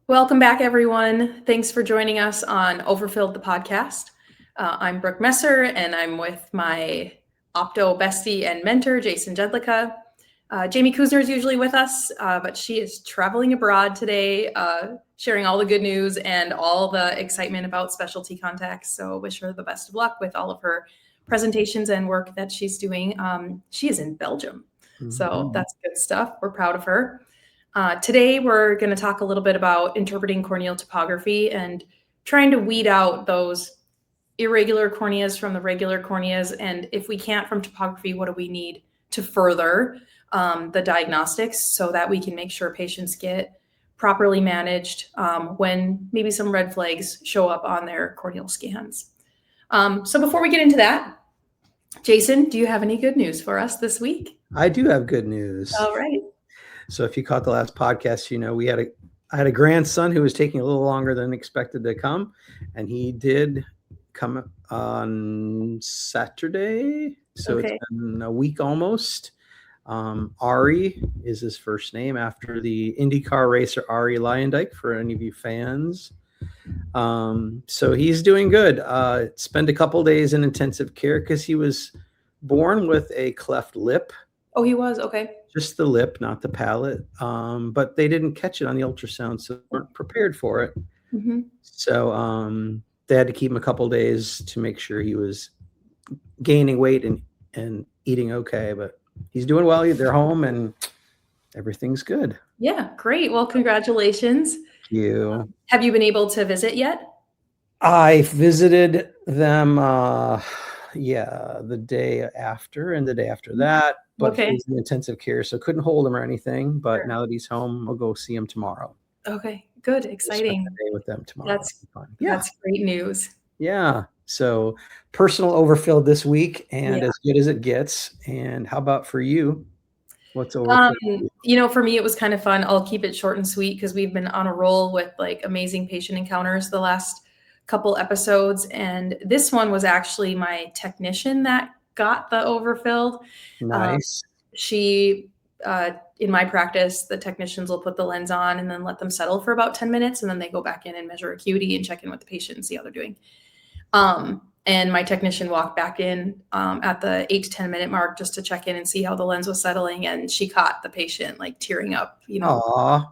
Welcome back, everyone. Thanks for joining us on Overfilled, the podcast. I'm Brooke Messer, and I'm with my opto bestie and mentor, Jason Jedlicka. Jamie Kuzner is usually with us, but she is traveling abroad today, sharing all the good news and all the excitement about specialty contacts. So wish her the best of luck with all of her presentations and work that she's doing. She is in Belgium, so that's good stuff. We're proud of her. Today, we're going to talk a little bit about interpreting corneal topography and trying to weed out those irregular corneas from the regular corneas. And if we can't from topography, what do we need to further the diagnostics so that we can make sure patients get properly managed when maybe some red flags show up on their corneal scans. So before we get into that, Jason, do you have any good news for us this week? I do have good news. All right. So if you caught the last podcast, you know, I had a grandson who was taking a little longer than expected to come, and he did come on Saturday. So It's been a week almost. Ari is his first name after the IndyCar racer Ari Luyendyk, for any of you fans. So he's doing good. Spent a couple days in intensive care because he was born with a cleft lip. Oh, he was? Okay. Just the lip, not the palate. But they didn't catch it on the ultrasound, so they weren't prepared for it. Mm-hmm. So they had to keep him a couple days to make sure he was gaining weight and eating okay. But he's doing well. They're home and everything's good. Yeah, great. Well, congratulations. Thank you. Have you been able to visit yet? I visited them, the day after and the day after that. But he was in intensive care, so couldn't hold him or anything. But now that he's home, I'll go see him tomorrow. Okay, good, exciting. Spend the day with them tomorrow. That's great news. Yeah. So personal overfilled this week, and as good as it gets. And how about for you? What's overfilled? For me, it was kind of fun. I'll keep it short and sweet because we've been on a roll with like amazing patient encounters the last couple episodes, and this one was actually my technician that got the overfilled. Nice. She, in my practice, the technicians will put the lens on and then let them settle for about 10 minutes. And then they go back in and measure acuity and check in with the patient and see how they're doing. And my technician walked back in at the 8 to 10 minute mark just to check in and see how the lens was settling. And she caught the patient like tearing up, Aww.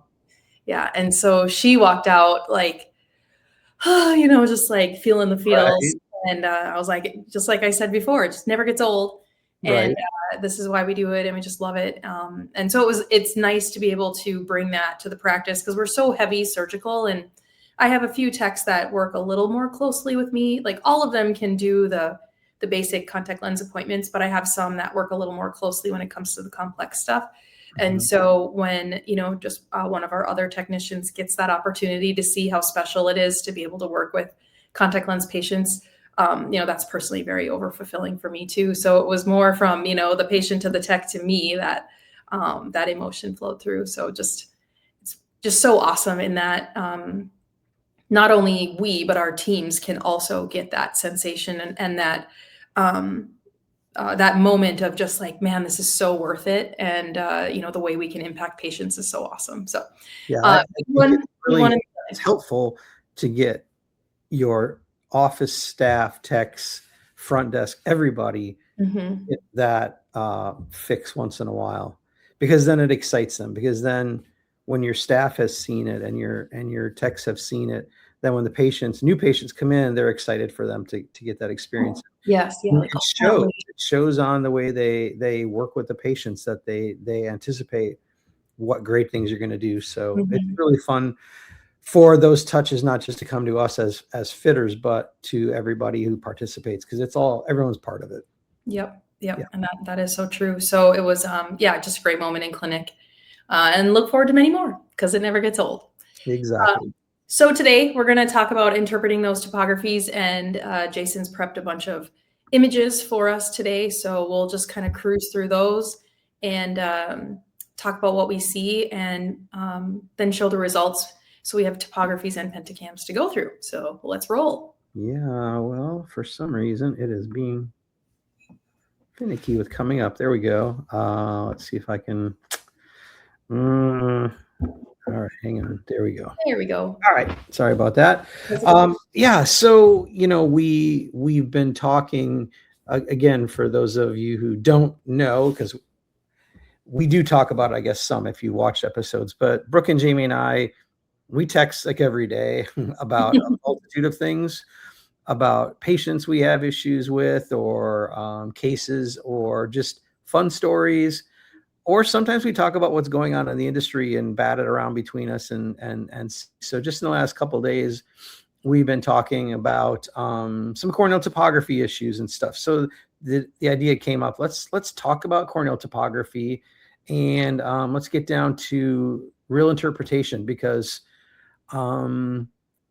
Yeah. And so she walked out like, just like feeling the feels. Right. And I was like, just like I said before, it just never gets old. And this is why we do it. And we just love it. And so it's nice to be able to bring that to the practice because we're so heavy surgical. And I have a few techs that work a little more closely with me. Like all of them can do the basic contact lens appointments, but I have some that work a little more closely when it comes to the complex stuff. And so when, just one of our other technicians gets that opportunity to see how special it is to be able to work with contact lens patients, that's personally very overfulfilling for me too. So it was more from, the patient to the tech to me that that emotion flowed through. So it's just so awesome in that not only we, but our teams can also get that sensation and that that moment of just like, man, this is so worth it. And, the way we can impact patients is so awesome. So it's helpful to get your office staff, techs, front desk, everybody get that fix once in a while, because then it excites them. Because then when your staff has seen it and your techs have seen it, then when the new patients come in, they're excited for them to get that experience. Yes. Yeah. It shows on the way they work with the patients that they anticipate what great things you're going to do. So it's really fun for those touches, not just to come to us as fitters, but to everybody who participates, because everyone's part of it. Yep. And that is so true. So it was, just a great moment in clinic, and look forward to many more because it never gets old. Exactly. So today we're going to talk about interpreting those topographies, and Jason's prepped a bunch of images for us today. So we'll just kind of cruise through those and talk about what we see, and then show the results. So we have topographies and pentacams to go through. So let's roll. Yeah, well, for some reason it is being finicky with coming up. There we go. Let's see if I can. All right, hang on. There we go. There we go. All right. Sorry about that. Yeah. So, we've been talking again, for those of you who don't know, because we do talk about, I guess, some if you watched episodes, but Brooke and Jamie and I, we text like every day about a multitude of things, about patients we have issues with, or cases, or just fun stories. Or sometimes we talk about what's going on in the industry and bat it around between us. And so just in the last couple of days, we've been talking about some corneal topography issues and stuff. So the idea came up, let's talk about corneal topography, and let's get down to real interpretation, because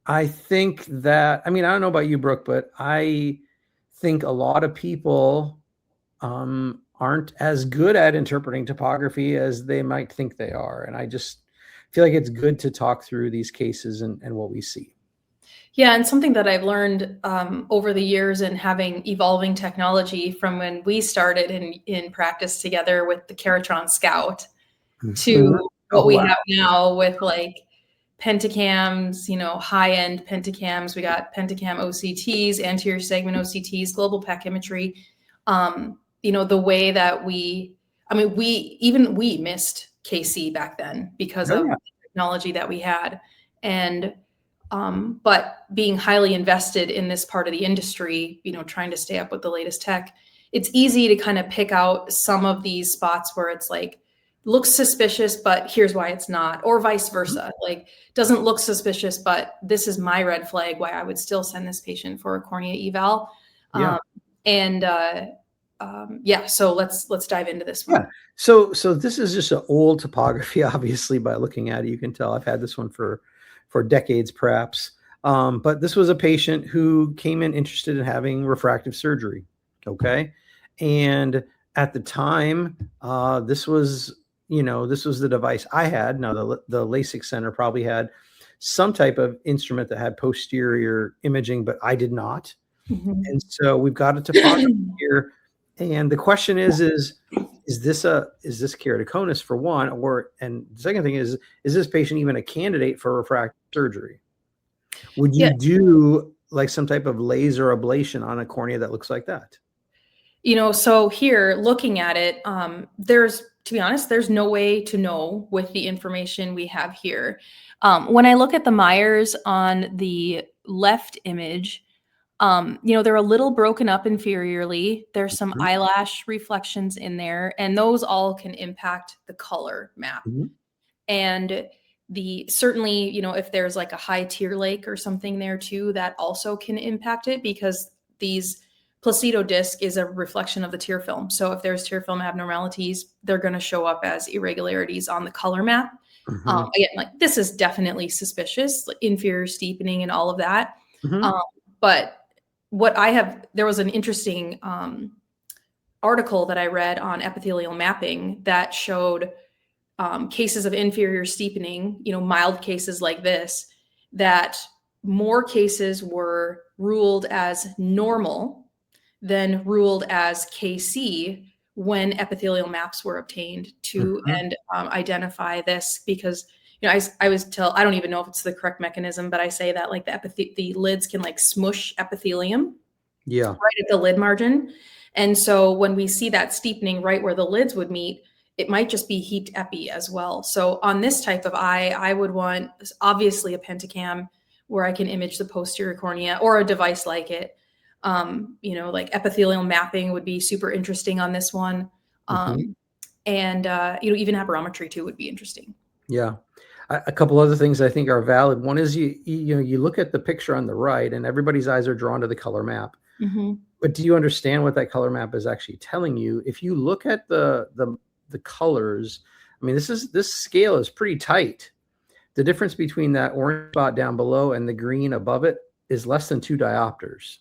I think that, I don't know about you, Brooke, but I think a lot of people aren't as good at interpreting topography as they might think they are. And I just feel like it's good to talk through these cases and what we see. Yeah, and something that I've learned over the years in having evolving technology from when we started in practice together with the Keratron Scout to what we have now with like pentacams, high-end pentacams. We got pentacam OCTs, anterior segment OCTs, global pachymetry. The way that we missed KC back then because of the technology that we had. And but being highly invested in this part of the industry, trying to stay up with the latest tech, it's easy to kind of pick out some of these spots where it's like, looks suspicious, but here's why it's not, or vice versa. Like, doesn't look suspicious, but this is my red flag why I would still send this patient for a cornea eval. So let's dive into this one. Yeah. So this is just an old topography, obviously, by looking at it. You can tell I've had this one for decades, perhaps. But this was a patient who came in interested in having refractive surgery. Okay. And at the time, this was the device I had. Now, the LASIK center probably had some type of instrument that had posterior imaging, but I did not. Mm-hmm. And so we've got a topography here. And the question is this keratoconus, for one, and the second thing is this patient even a candidate for refractive surgery? Would you do like some type of laser ablation on a cornea that looks like that? So here, looking at it, to be honest, there's no way to know with the information we have here. When I look at the Myers on the left image, they're a little broken up inferiorly. There's some eyelash reflections in there, and those all can impact the color map. Mm-hmm. And certainly, if there's like a high tear lake or something there too, that also can impact it, because these placido disc is a reflection of the tear film. So if there's tear film abnormalities, they're going to show up as irregularities on the color map. Mm-hmm. Again, like, this is definitely suspicious, like inferior steepening and all of that. Mm-hmm. But there was an interesting article that I read on epithelial mapping that showed cases of inferior steepening, mild cases like this, that more cases were ruled as normal than ruled as KC when epithelial maps were obtained to identify this. Because I don't even know if it's the correct mechanism, but I say that like the lids can like smush epithelium right at the lid margin. And so when we see that steepening right where the lids would meet, it might just be heaped epi as well. So on this type of eye, I would want obviously a pentacam where I can image the posterior cornea, or a device like it. Like epithelial mapping would be super interesting on this one. And even aberrometry too would be interesting. Yeah. A couple other things I think are valid. One is you look at the picture on the right, and everybody's eyes are drawn to the color map. Mm-hmm. But do you understand what that color map is actually telling you? If you look at the colors, this scale is pretty tight. The difference between that orange spot down below and the green above it is less than 2 diopters.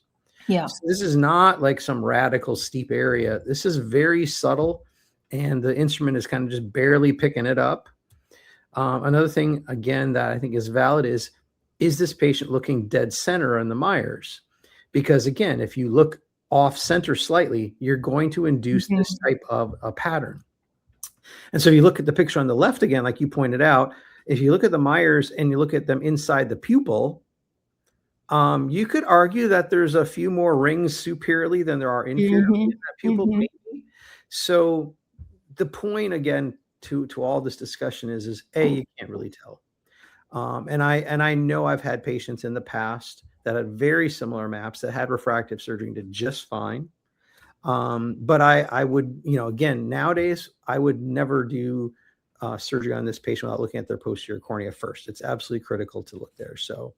Yeah. So this is not like some radical steep area. This is very subtle, and the instrument is kind of just barely picking it up. Another thing, again, that I think is valid is this patient looking dead center on the Myers? Because again, if you look off center slightly, you're going to induce this type of a pattern. And so you look at the picture on the left again, like you pointed out, If you look at the Myers and you look at them inside the pupil, you could argue that there's a few more rings superiorly than there are inferiorly in that pupil, maybe. So the point again to all this discussion is A, you can't really tell. And I know I've had patients in the past that had very similar maps that had refractive surgery and did just fine. But I would, again, nowadays, I would never do surgery on this patient without looking at their posterior cornea first. It's absolutely critical to look there. So,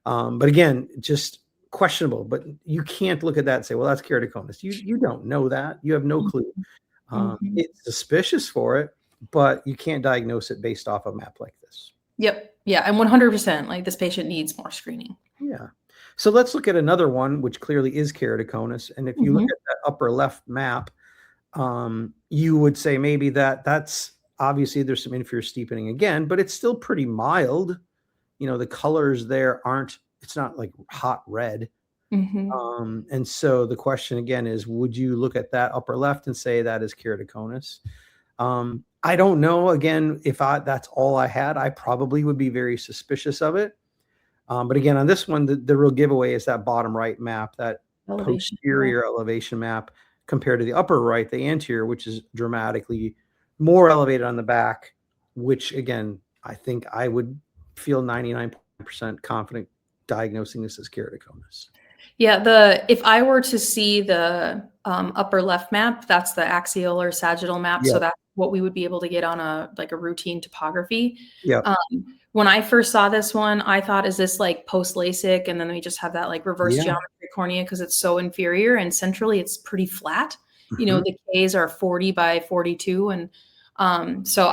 but again, just questionable, but you can't look at that and say, well, that's keratoconus. You don't know that. You have no clue. It's suspicious for it, but you can't diagnose it based off a map like this. Yep. Yeah. And 100%, like this patient needs more screening. Yeah. So let's look at another one, which clearly is keratoconus. And if you look at that upper left map, you would say maybe that's obviously there's some inferior steepening again, but it's still pretty mild. The colors there it's not like hot red. And so the question again is, would you look at that upper left and say that is keratoconus? I don't know. Again, if that's all I had, I probably would be very suspicious of it. But again, on this one, the real giveaway is that bottom right map, that posterior elevation map compared to the upper right, the anterior, which is dramatically more elevated on the back, which again, I think I would feel 99% confident diagnosing this as keratoconus. Yeah, if I were to see the upper left map, that's the axial or sagittal map. So that's what we would be able to get on a routine topography. Yeah. When I first saw this one, I thought, is this like post LASIK? And then we just have that like reverse geometry cornea because it's so inferior, and centrally it's pretty flat. The Ks are 40 by 42. And so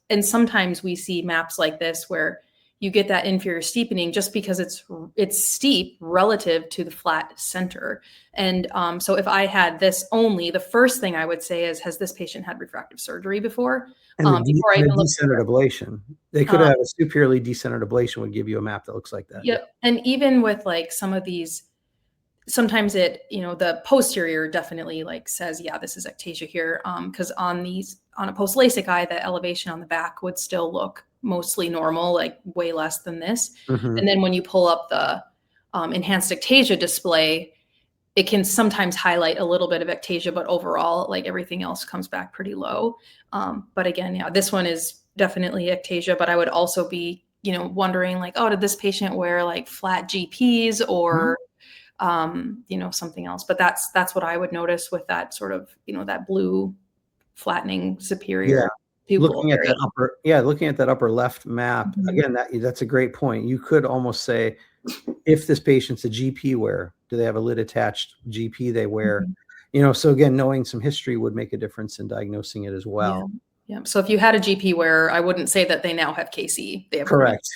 and sometimes we see maps like this where you get that inferior steepening just because it's steep relative to the flat center. And so if I had this only, the first thing I would say is, has this patient had refractive surgery before? And before I even decentered ablation. They could have a superiorly decentered ablation would give you a map that looks like that. Yeah. And even with like some of these, sometimes the posterior definitely like says, yeah, this is ectasia here. Because on a post LASIK eye, the elevation on the back would still look mostly normal, like way less than this. And then when you pull up the enhanced ectasia display, it can sometimes highlight a little bit of ectasia, but overall, like everything else comes back pretty low. But again, yeah, this one is definitely ectasia, but I would also be, wondering like, oh, did this patient wear like flat GPs or, something else? But that's what I would notice with that sort of, that blue flattening superior. Looking at that upper left map, again, that's a great point. You could almost say, if this patient's a GP wear, do they have a lid attached GP they wear? So again, knowing some history would make a difference in diagnosing it as well. Yeah. So if you had a GP wear, I wouldn't say that they now have KC. They have correct.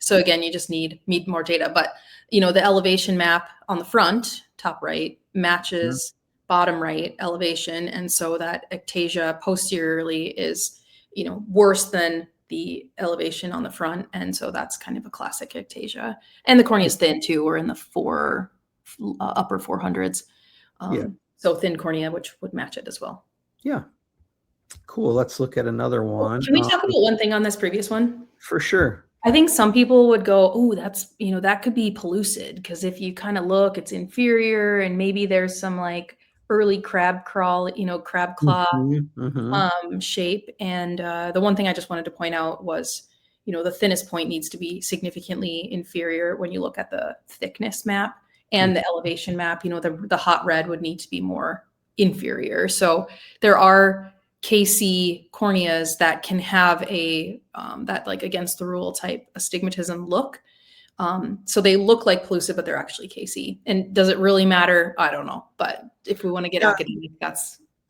So again, you just need more data. But the elevation map on the front, top right, matches bottom right elevation, and so that ectasia posteriorly is worse than the elevation on the front, and so that's kind of a classic ectasia. And the cornea is thin too. We're in the upper 400s, so thin cornea, which would match it as well. Yeah, cool. Let's look at another one. Can we talk about one thing on this previous one? For sure. I think some people would go, oh, that's that could be pellucid, because if you kind of look, it's inferior, and maybe there's some like early crab claw shape. And the one thing I just wanted to point out was, the thinnest point needs to be significantly inferior when you look at the thickness map, and the elevation map, the hot red would need to be more inferior. So there are KC corneas that can have that like against the rule type astigmatism look. So they look like pellucid, but they're actually KC. And does it really matter? I don't know. But if we want to get academic,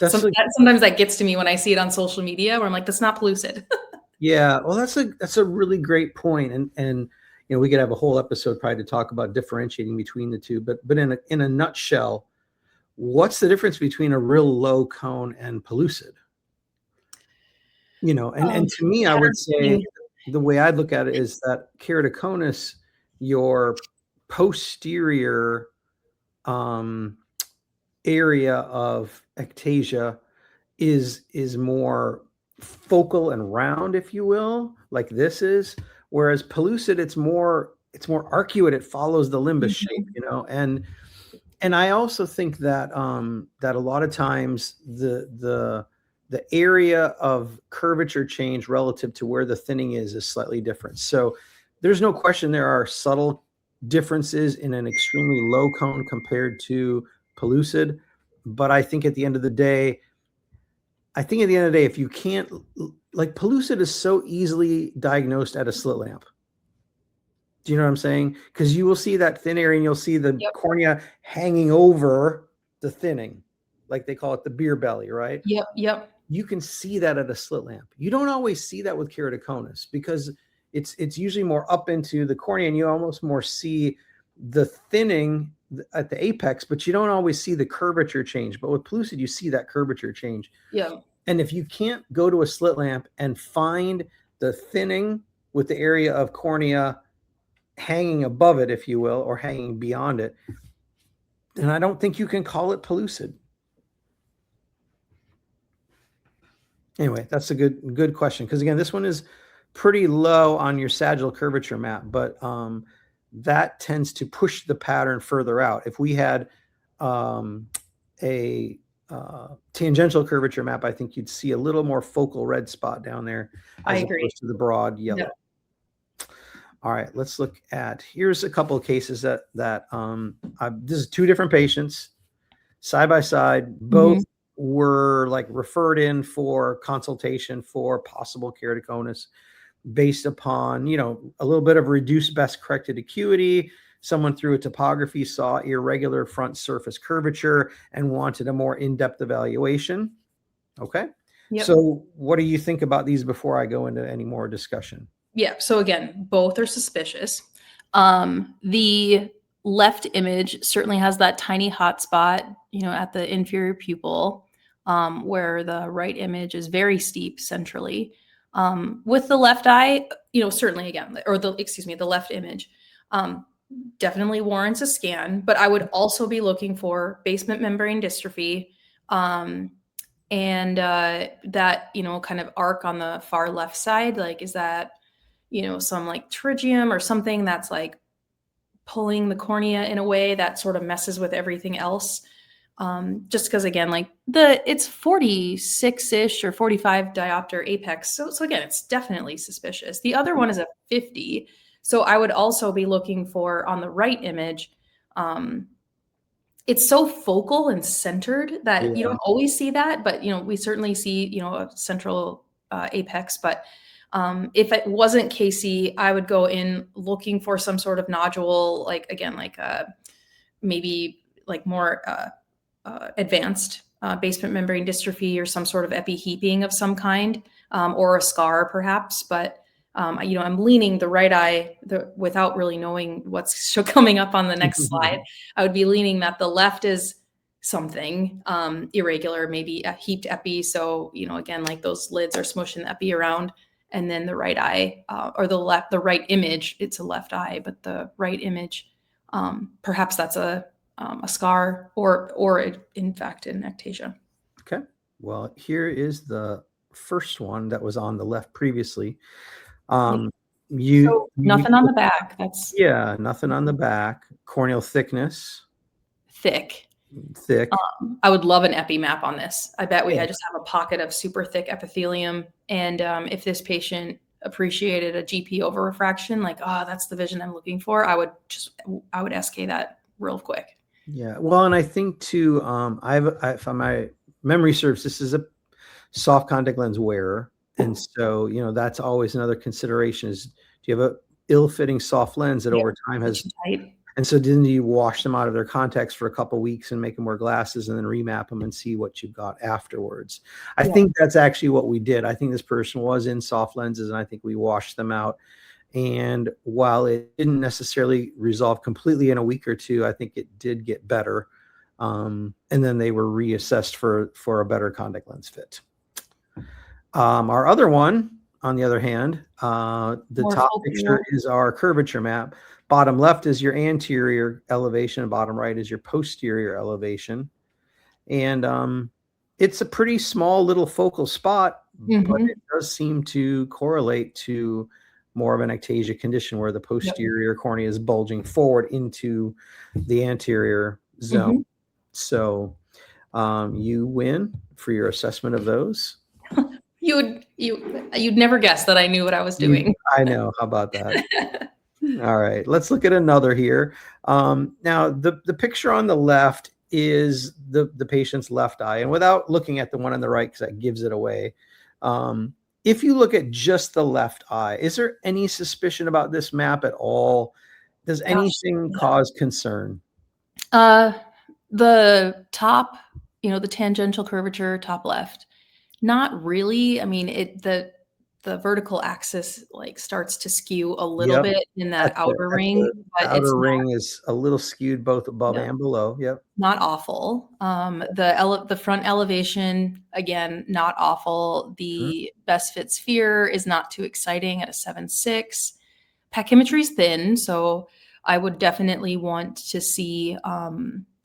sometimes that gets to me when I see it on social media, where I'm like, that's not pellucid. Yeah, well, that's a really great point. And we could have a whole episode probably to talk about differentiating between the two. But in a nutshell, what's the difference between a real low cone and pellucid? And to me, I would say the way I'd look at it is that keratoconus, your posterior area of ectasia is more focal and round, if you will, like this is. Whereas pellucid, it's more arcuate. It follows the limbus shape, and I also think that that a lot of times the area of curvature change relative to where the thinning is slightly different. So there's no question there are subtle differences in an extremely low cone compared to pellucid. But I think at the end of the day, if you can't, like, pellucid is so easily diagnosed at a slit lamp. Do you know what I'm saying? Because you will see that thin area and you'll see the cornea hanging over the thinning, like they call it the beer belly, right? Yep. You can see that at a slit lamp. You don't always see that with keratoconus because it's usually more up into the cornea and you almost more see the thinning at the apex, but you don't always see the curvature change. But with pellucid, you see that curvature change. Yeah. And if you can't go to a slit lamp and find the thinning with the area of cornea hanging above it, if you will, or hanging beyond it, then I don't think you can call it pellucid. Anyway, that's a good question, because again, this one is pretty low on your sagittal curvature map, but that tends to push the pattern further out. If we had a tangential curvature map, I think you'd see a little more focal red spot down there as opposed to the broad yellow. Yep. All right, let's look at, here's a couple of cases that this is two different patients side by side. Both were like referred in for consultation for possible keratoconus based upon, a little bit of reduced best corrected acuity. Someone through a topography saw irregular front surface curvature and wanted a more in-depth evaluation. Okay. Yep. So what do you think about these before I go into any more discussion? Yeah. So again, both are suspicious. The left image certainly has that tiny hot spot, at the inferior pupil, where the right image is very steep centrally. With the left eye, certainly again, or the left image, definitely warrants a scan, but I would also be looking for basement membrane dystrophy, and that, kind of arc on the far left side. Like, is that, some like pterygium or something that's like pulling the cornea in a way that sort of messes with everything else? Just because, again, like it's 46-ish or 45 diopter apex. So again, it's definitely suspicious. The other one is a 50. So I would also be looking for, on the right image, it's so focal and centered that you don't always see that, but, we certainly see, a central apex. But if it wasn't KC, I would go in looking for some sort of nodule, like, again, like maybe like more advanced basement membrane dystrophy or some sort of epiheaping of some kind, or a scar perhaps. But I'm leaning the right eye, without really knowing what's coming up on the next slide. I would be leaning that the left is something irregular, maybe a heaped epi. So, again, like those lids are smushing the epi around. And then the right eye, or the right image, it's a left eye, but the right image, perhaps that's a scar or in fact an ectasia. Okay. Well, here is the first one that was on the left previously. So nothing on the back. Nothing on the back. Corneal thickness. Thick. I would love an epi map on this. I bet I just have a pocket of super thick epithelium. And if this patient appreciated a GP over refraction, like, that's the vision I'm looking for, I would SK that real quick. Yeah. Well, and I think too, if my memory serves, this is a soft contact lens wearer. And so, that's always another consideration is, do you have a ill-fitting soft lens that over time has tight? And so then you wash them out of their contacts for a couple of weeks and make them wear glasses and then remap them and see what you've got afterwards. I think that's actually what we did. I think this person was in soft lenses and I think we washed them out. And while it didn't necessarily resolve completely in a week or two, I think it did get better. And then they were reassessed for a better contact lens fit. Our other one, on the other hand, the top picture is our curvature map. Bottom left is your anterior elevation, and bottom right is your posterior elevation. And It's a pretty small little focal spot, but Mhm. it does seem to correlate to more of an ectasia condition where the posterior cornea is bulging forward into the anterior zone. Mhm. So you win for your assessment of those. You'd never guess that I knew what I was doing. I know. How about that? All right, let's look at another here. Now, the picture on the left is the patient's left eye, and without looking at the one on the right, because that gives it away. If you look at just the left eye, is there any suspicion about this map at all? Does Gosh, anything cause concern? the top, the tangential curvature, top left, not really. I mean, the vertical axis like starts to skew a little Yep, bit in that that's it. outer That's ring, the but it's outer ring is a little skewed both above not, and below. Yep. not awful. The front elevation, again, not awful. Mhm. The best fit sphere is not too exciting at a 7.6. Pachymetry is thin, so I would definitely want to see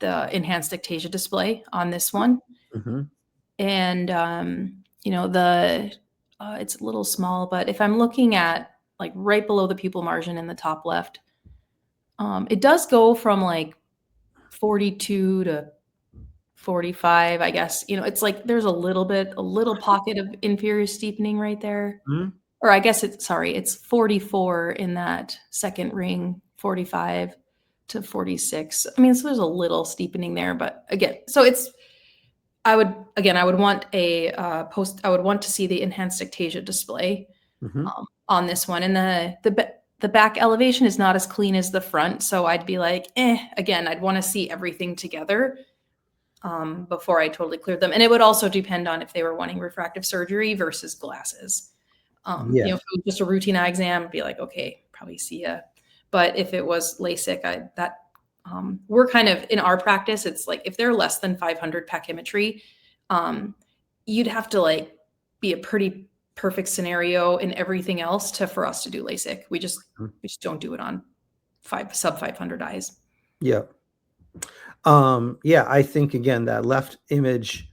the enhanced ectasia display on this one. Mhm. And the it's a little small, but if I'm looking at like right below the pupil margin in the top left, it does go from like 42 to 45, I guess. It's like there's a little pocket of inferior steepening right there. Mhm. Or I guess it's 44 in that second ring, 45 to 46. I mean, so there's a little steepening there, but again, so I would want I would want to see the enhanced ectasia display Mhm. on this one. And the back elevation is not as clean as the front, so I'd be like, again, I'd want to see everything together before I totally cleared them. And it would also depend on if they were wanting refractive surgery versus glasses. Yes. If it was just a routine eye exam, be like, okay, probably see ya. But if it was LASIK, we're kind of in our practice. It's like if they're less than 500 pachymetry, um, you'd have to like be a pretty perfect scenario in everything else for us to do LASIK. We just don't do it on sub 500 eyes. Yeah. Yeah, I think again that left image,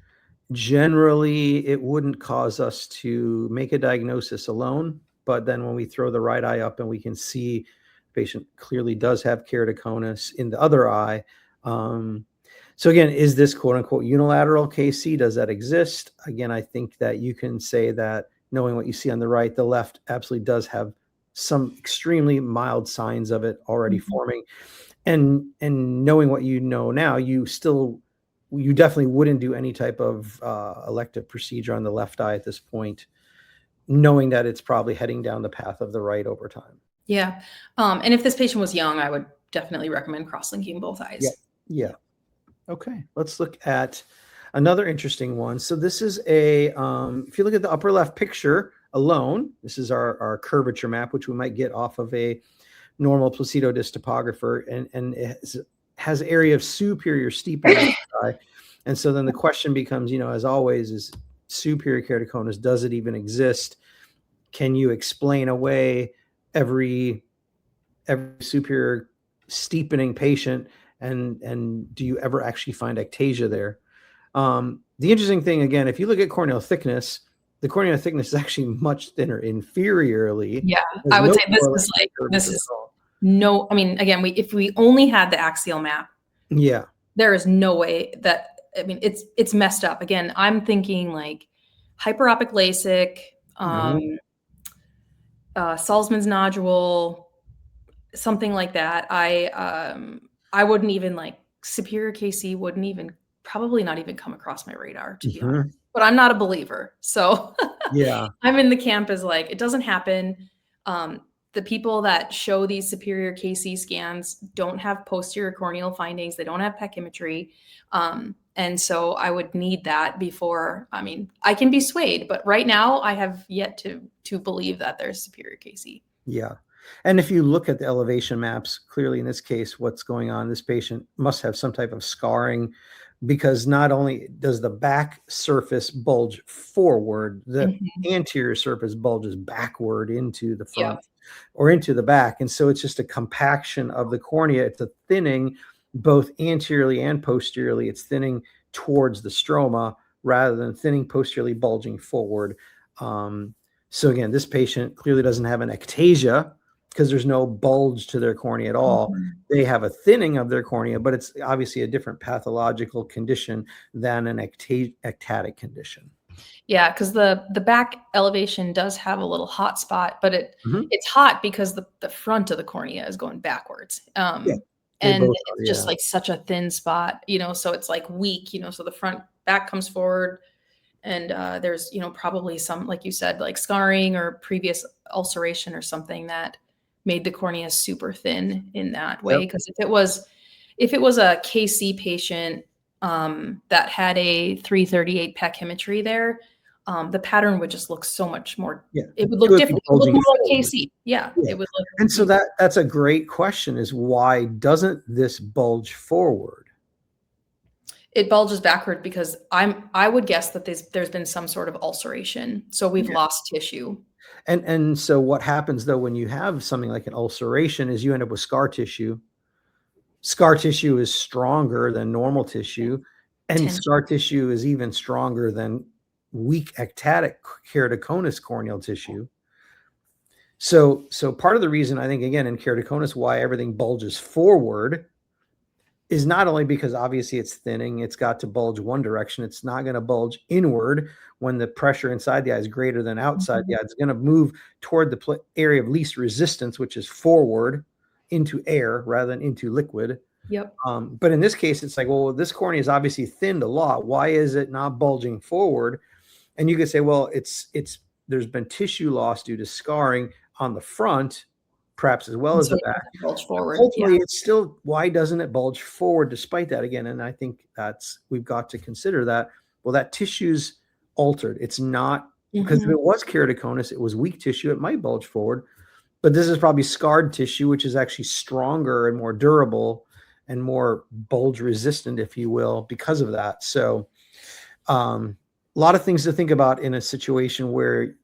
generally it wouldn't cause us to make a diagnosis alone, but then when we throw the right eye up and we can see patient clearly does have keratoconus in the other eye. So again, is this quote unquote unilateral KC? Does that exist? Again, I think that you can say that knowing what you see on the right, the left absolutely does have some extremely mild signs of it already Mhm. forming. And knowing what you know now, you definitely wouldn't do any type of elective procedure on the left eye at this point, knowing that it's probably heading down the path of the right over time. Yeah. And if this patient was young, I would definitely recommend cross-linking both Yeah. eyes. Yeah. Okay. Let's look at another interesting one. So this is if you look at the upper left picture alone, this is our curvature map, which we might get off of a normal placido disc topographer, and it has area of superior steepening on the eye. And so then the question becomes, as always, is superior keratoconus, does it even exist? Can you explain away every superior steepening patient, and do you ever actually find ectasia there? The interesting thing, again, if you look at corneal thickness, the corneal thickness is actually much thinner inferiorly. Yeah, There's I would no say correlation to this curvature is at all. no, I mean, again, if we only had the axial map, Yeah. there is no way that, I mean, it's messed up. Again, I'm thinking like hyperopic LASIK, Mhm. Salzman's nodule, something like that. I wouldn't even like superior KC wouldn't even probably not even come across my radar, to be honest. Mhm. But I'm not a believer. So Yeah. I'm in the camp as like it doesn't happen. Um, the people that show these superior KC scans don't have posterior corneal findings. They don't have pachymetry. And so I would need that before. I mean, I can be swayed, but right now I have yet to believe that there's superior KC. Yeah. And if you look at the elevation maps, clearly in this case, what's going on, this patient must have some type of scarring, because not only does the back surface bulge forward, the Mhm. anterior surface bulges backward into the Yeah. front or into the back. And so it's just a compaction of the cornea. It's a thinning both anteriorly and posteriorly. It's thinning towards the stroma rather than thinning posteriorly bulging forward. So again, this patient clearly doesn't have an ectasia because there's no bulge to their cornea at all. Mm-hmm. They have a thinning of their cornea, but it's obviously a different pathological condition than an ectatic condition. Yeah, because the back elevation does have a little hot spot, but Mhm. it's hot because the front of the cornea is going backwards. Yeah, they And both it's are, just yeah. like such a thin spot, so it's like weak, so the front back comes forward, and there's, probably some, like you said, like scarring or previous ulceration or something that made the cornea super thin in that way. Yep. Because if it was a KC patient that had a 338 pachymetry there, the pattern would just look so much more. Yeah. It would look different. It would look more like KC. Yeah, Yeah. it would look. And so that's a great question, is why doesn't this bulge forward? It bulges backward because I would guess that there's been some sort of ulceration, so we've lost tissue. And so what happens though when you have something like an ulceration is you end up with scar tissue. Scar tissue is stronger than normal tissue, and Tension. scar tissue is even stronger than weak ectatic keratoconus corneal tissue. So part of the reason I think, again, in keratoconus, why everything bulges forward is not only because obviously it's thinning, it's got to bulge one direction. It's not going to bulge inward when the pressure inside the eye is greater than outside the eye. It's going to move toward the area of least resistance, which is forward into air rather than into liquid. Yep. But in this case, it's like, well, this cornea is obviously thinned a lot. Why is it not bulging forward? And you could say, well, there's been tissue loss due to scarring on the front, perhaps as well as the back. Bulge forward. Hopefully, it's still, why doesn't it bulge forward despite that again? And I think we've got to consider that. Well, that tissue's altered. It's not, because if it was keratoconus, it was weak tissue, it might bulge forward. But this is probably scarred tissue, which is actually stronger and more durable and more bulge resistant, if you will, because of that. So a lot of things to think about in a situation where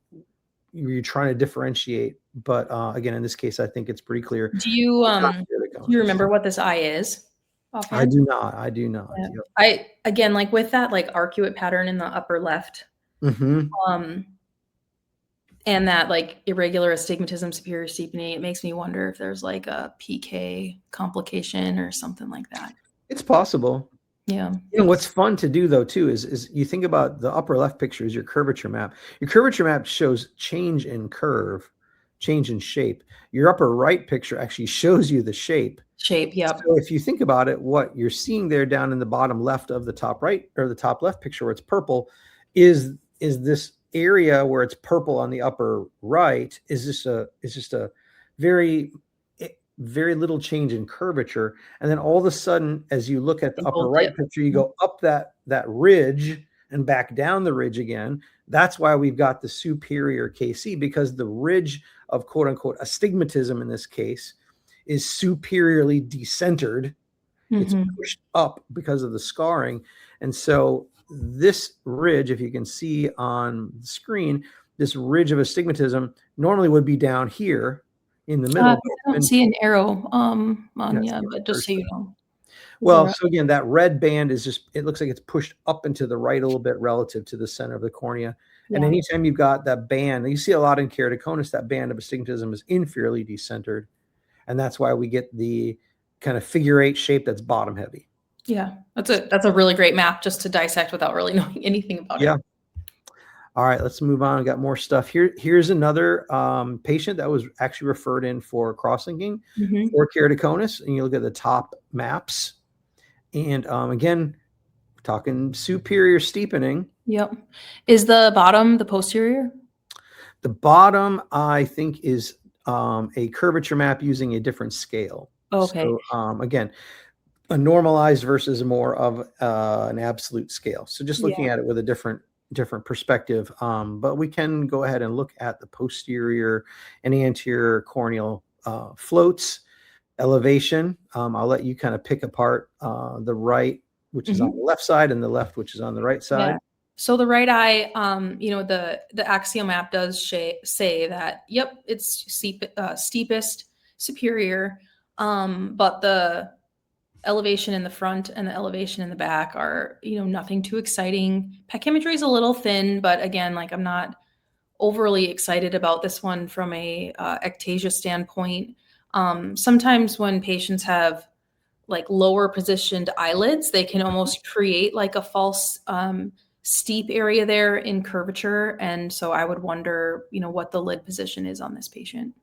you're trying to differentiate. But again, in this case, I think it's pretty clear. Do you remember what this eye is? Offhand? I do not. Yeah. Yep. Again, like with that like arcuate pattern in the upper left, and that like irregular astigmatism, superior steepening, it makes me wonder if there's like a PK complication or something like that. It's possible. Yeah. What's fun to do though too is you think about the upper left picture is your curvature map. Your curvature map shows change in curve, change in shape. Your upper right picture actually shows you the shape. Yep. So if you think about it, what you're seeing there down in the bottom left of the top right or the top left picture where it's purple is this area where it's purple on the upper right is just a very little change in curvature. And then all of a sudden, as you look at the upper right picture, you go up that ridge and back down the ridge again. That's why we've got the superior KC, because the ridge of quote unquote astigmatism in this case is superiorly decentered. It's pushed up because of the scarring. And so this ridge, if you can see on the screen, this ridge of astigmatism normally would be down here in the middle. I don't see an arrow on but just so you know. Well, so again, that red band is just, it looks like it's pushed up and to the right a little bit relative to the center of the cornea. And anytime you've got that band, you see a lot in keratoconus, that band of astigmatism is inferiorly decentered. And that's why we get the kind of figure eight shape that's bottom heavy. Yeah, that's a really great map just to dissect without really knowing anything about it. All right, let's move on. I got more stuff here. Here's another patient that was actually referred in for cross-linking for keratoconus. And you look at the top maps. And again, talking superior steepening. Yep. Is the bottom the posterior? The bottom, I think, is a curvature map using a different scale. Okay. So again, a normalized versus more of an absolute scale. So just looking at it with a different perspective. But we can go ahead and look at the posterior and anterior corneal floats, elevation. I'll let you kind of pick apart the right, which is on the left side, and the left, which is on the right side. Yeah. So the right eye, the axial map does say that, yep, it's steepest, superior. But elevation in the front and the elevation in the back are, nothing too exciting. Pachymetry is a little thin, but again, like I'm not overly excited about this one from a ectasia standpoint. Sometimes when patients have like lower positioned eyelids, they can almost create like a false steep area there in curvature. And so I would wonder, what the lid position is on this patient.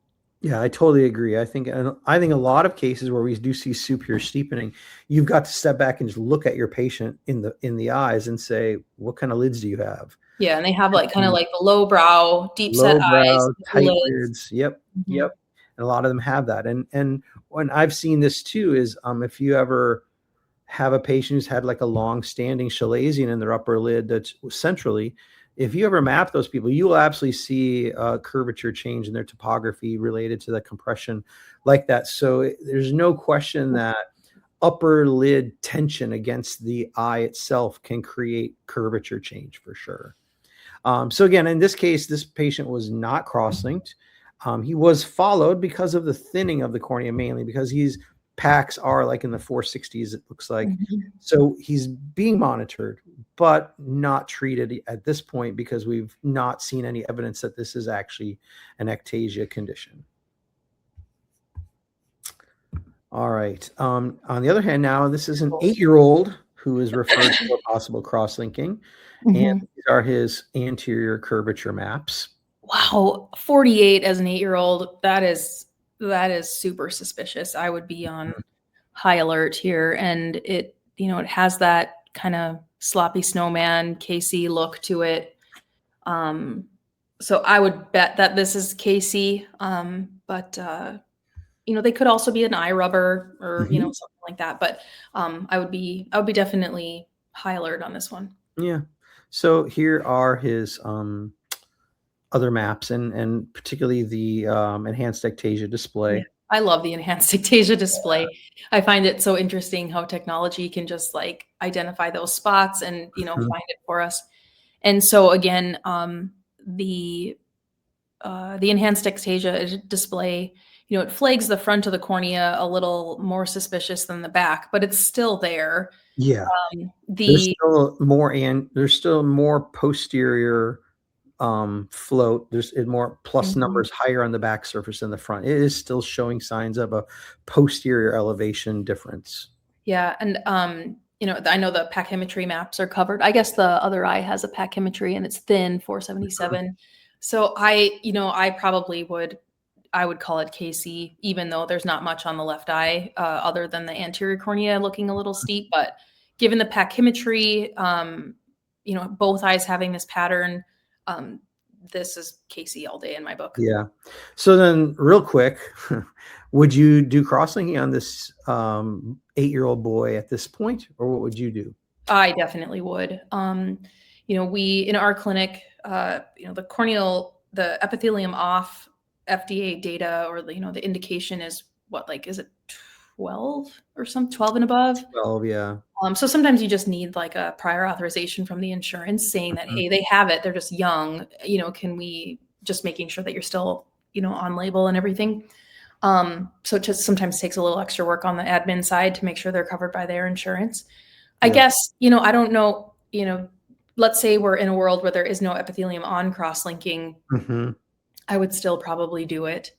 Yeah, I totally agree. I think a lot of cases where we do see superior steepening, you've got to step back and just look at your patient in the eyes and say, what kind of lids do you have? Yeah, and they have like kind of like the low brow, deep set Low eyes, brow, tight lids. lids. Yep, Mhm. yep. And a lot of them have that. And when I've seen this too is if you ever have a patient who's had like a long-standing chalazion in their upper lid that's centrally, if you ever map those people, you will absolutely see a curvature change in their topography related to the compression like that. So there's no question that upper lid tension against the eye itself can create curvature change for sure. So again, in this case, this patient was not cross-linked. He was followed because of the thinning of the cornea, mainly because his packs are like in the 460s, it looks like. Mhm. So he's being monitored, but not treated at this point because we've not seen any evidence that this is actually an ectasia condition. All right. On the other hand, now this is an 8-year-old who is referred for possible cross-linking, and Mhm. these are his anterior curvature maps. Wow, 48 as an 8-year-old, that is super suspicious. I would be on high alert here, and it has that kind of sloppy snowman KC look to it. Um, so I would bet that this is KC, but they could also be an eye rubber or Mhm. something like that. But I would be definitely high alert on this one. Yeah. So here are his other maps and particularly the enhanced ectasia Yeah. display. I love the enhanced ectasia display. I find it so interesting how technology can just like identify those spots and, Mhm. find it for us. And so again, the enhanced ectasia display, it flags the front of the cornea a little more suspicious than the back, but it's still there. Yeah. The There's still more posterior float. There's more plus Mhm. numbers higher on the back surface than the front. It is still showing signs of a posterior elevation difference. Yeah, and I know the pachymetry maps are covered. I guess the other eye has a pachymetry and it's thin, 477. So I probably would call it KC, even though there's not much on the left eye other than the anterior cornea looking a little steep. But given the pachymetry, both eyes having this pattern, um, this is KC all day in my book. Yeah. So then, real quick, would you do cross-linking on this 8-year-old boy at this point, or what would you do? I definitely would. We in our clinic, the epithelium off FDA data or the indication is what, like, is it 12 or 12 and above? 12, yeah. So sometimes you just need like a prior authorization from the insurance saying that, Mhm. hey, they have it, they're just young. Can we just making sure that you're still, on label and everything. So it just sometimes takes a little extra work on the admin side to make sure they're covered by their insurance. I Yeah. guess, I don't know, let's say we're in a world where there is no epithelium on cross-linking, Mhm. I would still probably do it.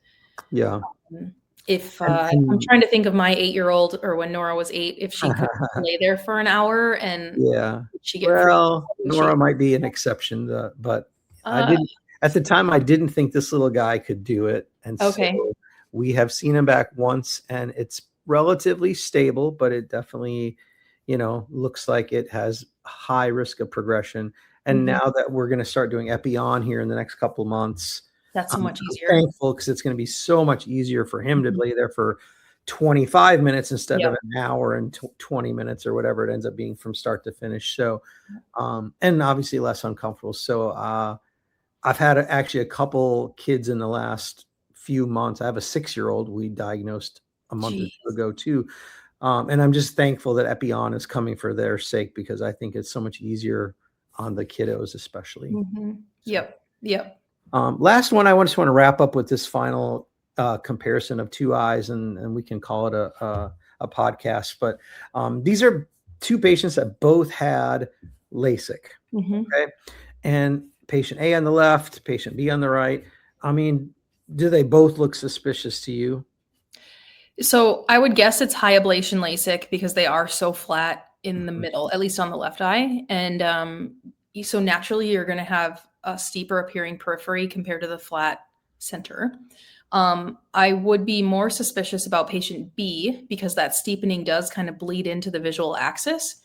Yeah. Mm, If I'm And trying to think of my 8-year-old or when Nora was 8, if she could lay there for an hour and yeah. would she get free? Well, Would she? Nora might be an exception, but I Uh, didn't at the time, I didn't think this little guy could do it, and so okay. we have seen him back once, and it's relatively stable, but it definitely, looks like it has high risk of progression, and Mhm. now that we're gonna start doing epi on here in the next couple of months, That's so much I'm easier. thankful because it's gonna be so much easier for him to Mhm. lay there for 25 minutes instead of Yep. an hour and 20 minutes or whatever it ends up being from start to finish. So, and obviously less uncomfortable. So, I've had actually a couple kids in the last few months. I have a 6-year-old we diagnosed a month or two Jeez. ago too. And I'm just thankful that Epion is coming for their sake because I think it's so much easier on the kiddos, especially. Mhm. So, Yep. Yep. last one, I just want to wrap up with this final comparison of two eyes, and we can call it a a podcast. But these are two patients that both had LASIK. Okay. And patient A on the left, patient B on the right. I mean, do they both look suspicious to you? So I would guess it's high ablation LASIK because they are so flat in the middle, at least on the left eye. And so naturally, you're going to have a steeper appearing periphery compared to the flat center. I would be more suspicious about patient B because that steepening does kind of bleed into the visual axis.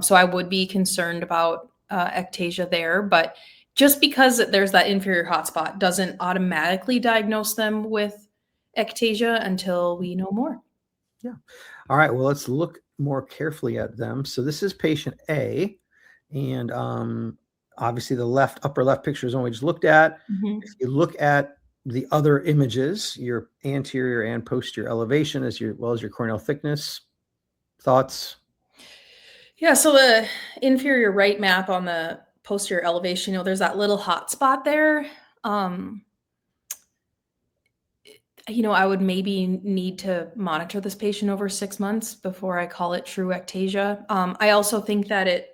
So I would be concerned about ectasia there. But just because there's that inferior hotspot doesn't automatically diagnose them with ectasia until we know more. Yeah. All right. Well, let's look more carefully at them. So this is patient A, and obviously the upper left picture is one we just looked at. If you look at the other images, your anterior and posterior elevation as well as your corneal thickness, thoughts? Yeah. So the inferior right map on the posterior elevation, there's that little hot spot there. I would maybe need to monitor this patient over 6 months before I call it true ectasia. I also think that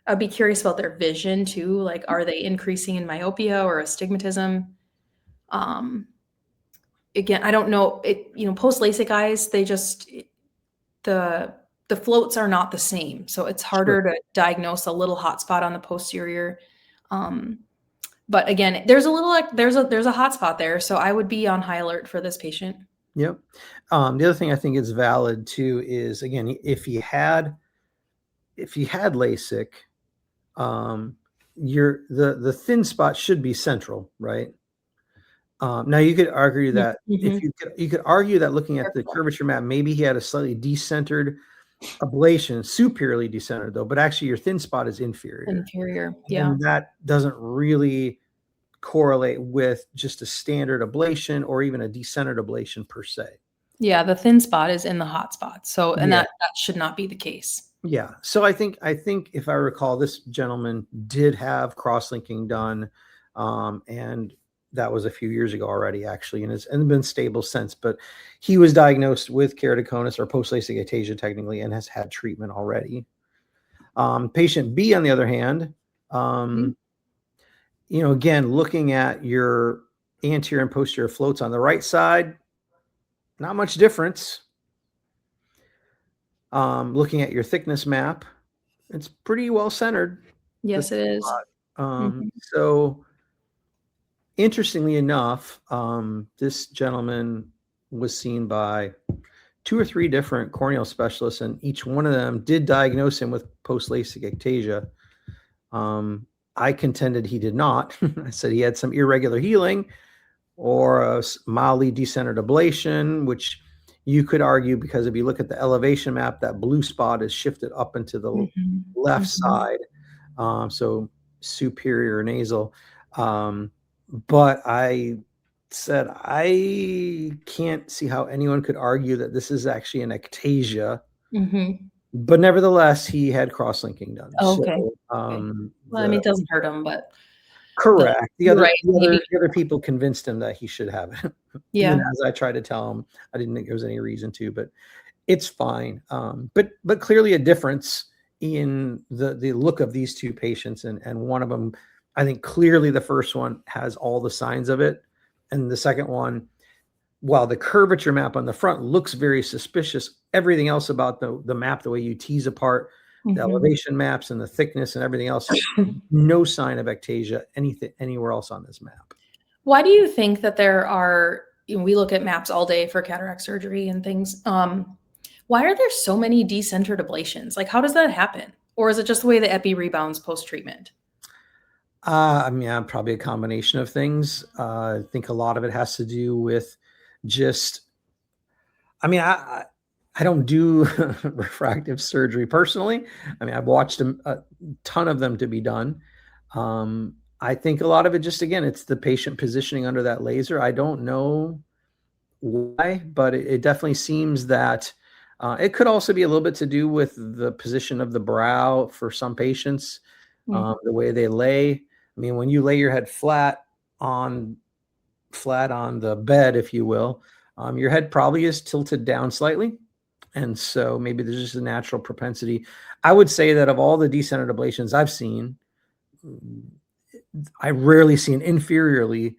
I'd be curious about their vision too. Like, are they increasing in myopia or astigmatism? Again, I don't know. Post LASIK eyes, the floats are not the same, so it's harder to diagnose a little hot spot on the posterior. But again, there's a hot spot there, so I would be on high alert for this patient. Yep. The other thing I think is valid too is, again, if you had LASIK, the thin spot should be central, right? Now you could argue that you could argue that looking at the curvature map, maybe he had a slightly decentered ablation, superiorly decentered though, but actually your thin spot is inferior. Yeah. And that doesn't really correlate with just a standard ablation or even a decentered ablation per se. Yeah, the thin spot is in the hot spot. So, and that should not be the case. Yeah. So I think if I recall, this gentleman did have cross-linking done, and that was a few years ago already, actually, and it's been stable since. But he was diagnosed with keratoconus or post-LASIK ectasia technically, and has had treatment already. Patient B, on the other hand, again, looking at your anterior and posterior floats on the right side, not much difference. Looking at your thickness map, it's pretty well centered. Yes, it is. So interestingly enough, this gentleman was seen by 2 or 3 different corneal specialists, and each one of them did diagnose him with post-LASIK ectasia. I contended he did not. I said he had some irregular healing or a mildly decentered ablation, which you could argue, because if you look at the elevation map, that blue spot is shifted up into the left side. So superior nasal. But I said, I can't see how anyone could argue that this is actually an ectasia. But nevertheless, he had cross-linking done. Okay. So, well, it doesn't hurt him, but correct. The other people convinced him that he should have it. Yeah. Even as I tried to tell him, I didn't think there was any reason to, but it's fine. But clearly a difference in the look of these two patients, and one of them, I think clearly the first one has all the signs of it, and the second one, while the curvature map on the front looks very suspicious, everything else about the map, the way you tease apart the elevation maps and the thickness and everything else, no sign of ectasia anywhere else on this map. Why do you think that there are, we look at maps all day for cataract surgery and things. Why are there so many decentered ablations? Like, how does that happen? Or is it just the way the epi rebounds post-treatment? Probably a combination of things. I think a lot of it has to do with just, I don't do refractive surgery personally. I've watched a ton of them to be done. I think a lot of it just, again, it's the patient positioning under that laser. I don't know why, but it definitely seems that it could also be a little bit to do with the position of the brow for some patients, the way they lay. When you lay your head flat on the bed, if you will, Your head probably is tilted down slightly. And so maybe there's just a natural propensity. I would say that of all the decentered ablations I've seen, I rarely see an inferiorly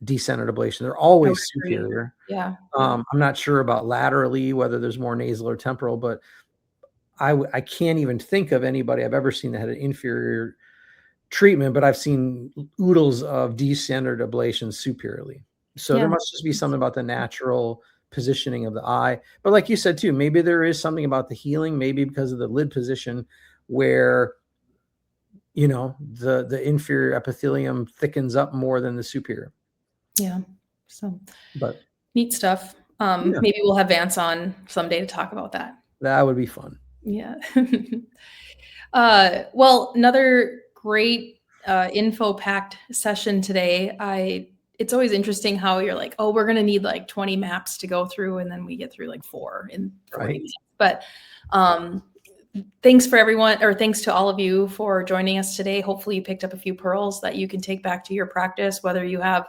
decentered ablation. They're always superior. Yeah. I'm not sure about laterally, whether there's more nasal or temporal, but I can't even think of anybody I've ever seen that had an inferior treatment, but I've seen oodles of decentered ablations superiorly. So there must just be something about the natural positioning of the eye. But like you said too, maybe there is something about the healing, maybe because of the lid position where, you know, the inferior epithelium thickens up more than the superior. Yeah. So But neat stuff. Maybe we'll have Vance on someday to talk about that. That would be fun. Yeah. Well, another great info-packed session today. It's always interesting how you're like, oh, we're going to need like 20 maps to go through, and then we get through like 4 in 40 minutes. But thanks to all of you for joining us today. Hopefully you picked up a few pearls that you can take back to your practice, whether you have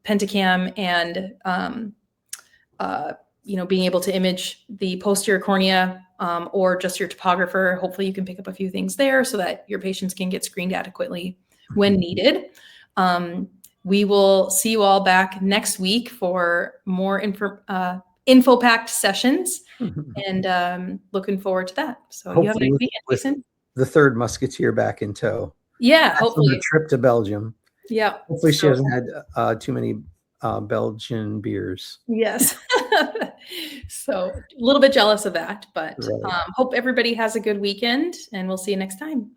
pentacam and being able to image the posterior cornea, or just your topographer. Hopefully you can pick up a few things there so that your patients can get screened adequately when needed. We will see you all back next week for more info-packed sessions, and looking forward to that. So hopefully you have a nice weekend, Jason. The third musketeer back in tow. Yeah, hopefully. A trip to Belgium. Yeah. Hopefully she hasn't had too many Belgian beers. Yes. So a little bit jealous of that, but hope everybody has a good weekend, and we'll see you next time.